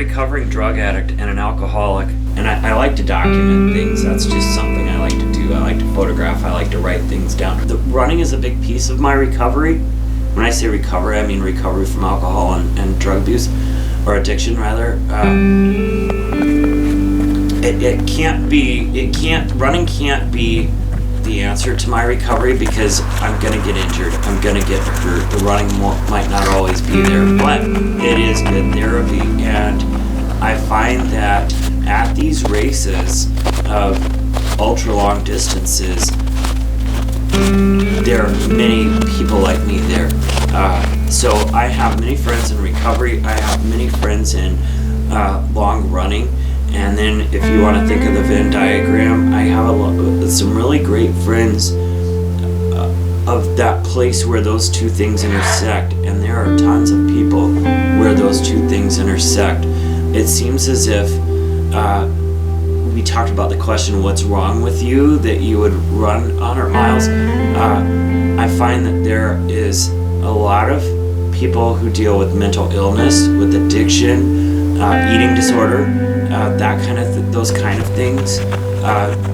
recovering drug addict and an alcoholic, and I like to document things. That's just something I like to do. I like to photograph. I like to write things down. Running is a big piece of my recovery. When I say recovery, I mean recovery from alcohol and drug abuse, or addiction rather. Running can't be the answer to my recovery, because I'm going to get injured, I'm going to get hurt. The running might not always be there, but it is good therapy. And I find that at these races of ultra long distances, there are many people like me there. So I have many friends in recovery, I have many friends in long running. And then if you want to think of the Venn diagram, I have some really great friends of that place where those two things intersect. And there are tons of people where those two things intersect. It seems as if we talked about the question, what's wrong with you, that you would run 100 miles. I find that there is a lot of people who deal with mental illness, with addiction, eating disorder, those kind of things,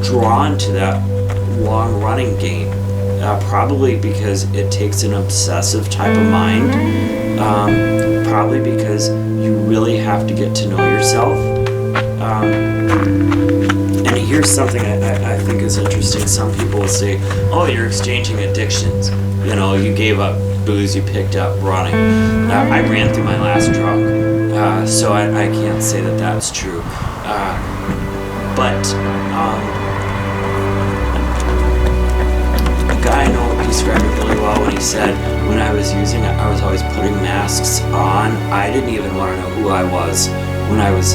drawn to that long running game, probably because it takes an obsessive type of mind, probably because you really have to get to know yourself. And here's something I think is interesting. Some people will say, oh, you're exchanging addictions. You know, you gave up booze, you picked up running. I ran through my last drunk, so I can't say that that's true. But a guy I know described it really well when he said, when I was using it, I was always putting masks on. I didn't even want to know who I was when I was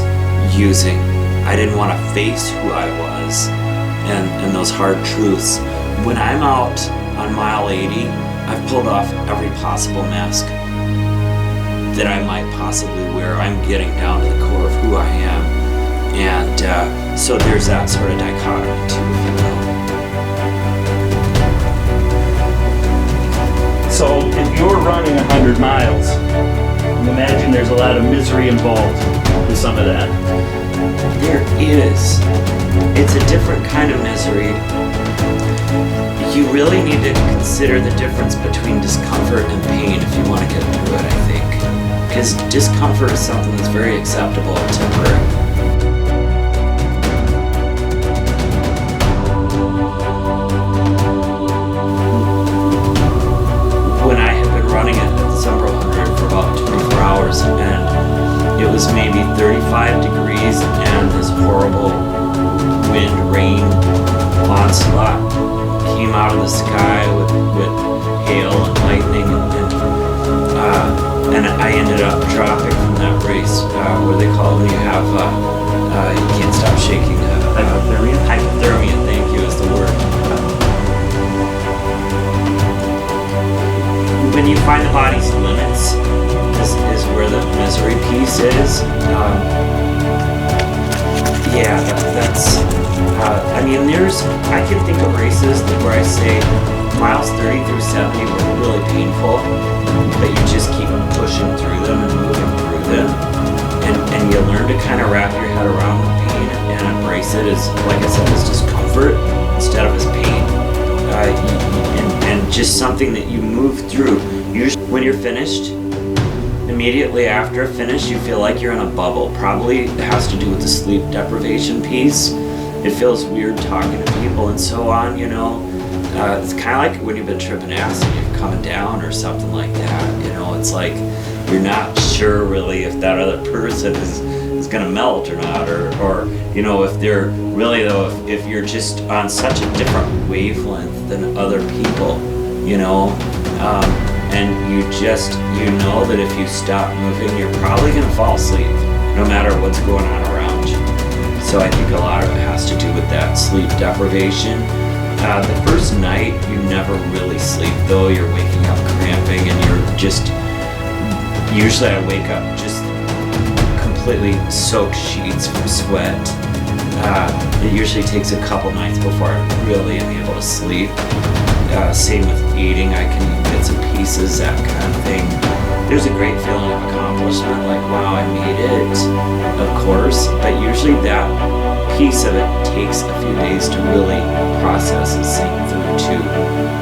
using. I didn't want to face who I was and those hard truths. When I'm out on mile 80, I've pulled off every possible mask that I might possibly wear. I'm getting down to the core of who I am. And so there's that sort of dichotomy too, if you will. So if you're running 100 miles, imagine there's a lot of misery involved with some of that. There is. It's a different kind of misery. You really need to consider the difference between discomfort and pain if you want to get through it, I think. Because discomfort is something that's very acceptable and temporary. When I had been running at the December 100 for about 24 hours, and it was maybe 35 degrees and this horrible wind, rain, onslaught came out of the sky with hail and lightning, and I ended up dropping from that race, where they call it when you have, you can't stop shaking. Hypothermia? Hypothermia, thank you, is the word. When you find the body's limits, this is where the misery piece is. That's I can think of races where I say miles 30 through 70 were really painful, but you just keep pushing through them and moving through them, and you learn to kind of wrap your head around the pain and embrace it as, like I said, as discomfort instead of as pain, and just something that you move through. Usually when you're finished, immediately after finish, you feel like you're in a bubble. Probably it has to do with the sleep deprivation piece. It feels weird talking to people and so on, you know. It's kind of like when you've been tripping acid and you're coming down or something like that, you know. It's like you're not sure really if that other person is going to melt or not, or you know, if they're really, though, if you're just on such a different wavelength than other people, you know. And you know that if you stop moving, you're probably going to fall asleep, no matter what's going on around you. So I think a lot of it has to do with that sleep deprivation. The first night, you never really sleep, though. You're waking up cramping, and you're just, usually I wake up just completely soaked sheets from sweat. It usually takes a couple nights before I really am able to sleep. Same with eating, I can eat bits and pieces, that kind of thing. there's a great feeling of accomplishment, like, wow, I made it, of course, but usually that piece of it takes a few days to really process and sink through too.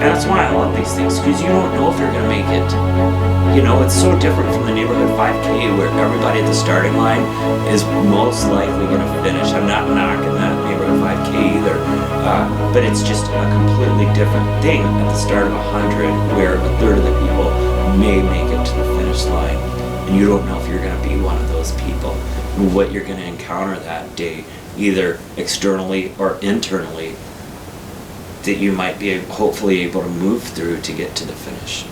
And that's why I love these things, because you don't know if you're going to make it. You know, it's so different from the neighborhood 5K where everybody at the starting line is most likely going to finish. I'm not knocking that neighborhood 5K either, but it's just a completely different thing at the start of 100 where a third of the people may make it to the finish line, and you don't know if you're going to be one of those people, and what you're going to encounter that day, either externally or internally, that you might be hopefully able to move through to get to the finish.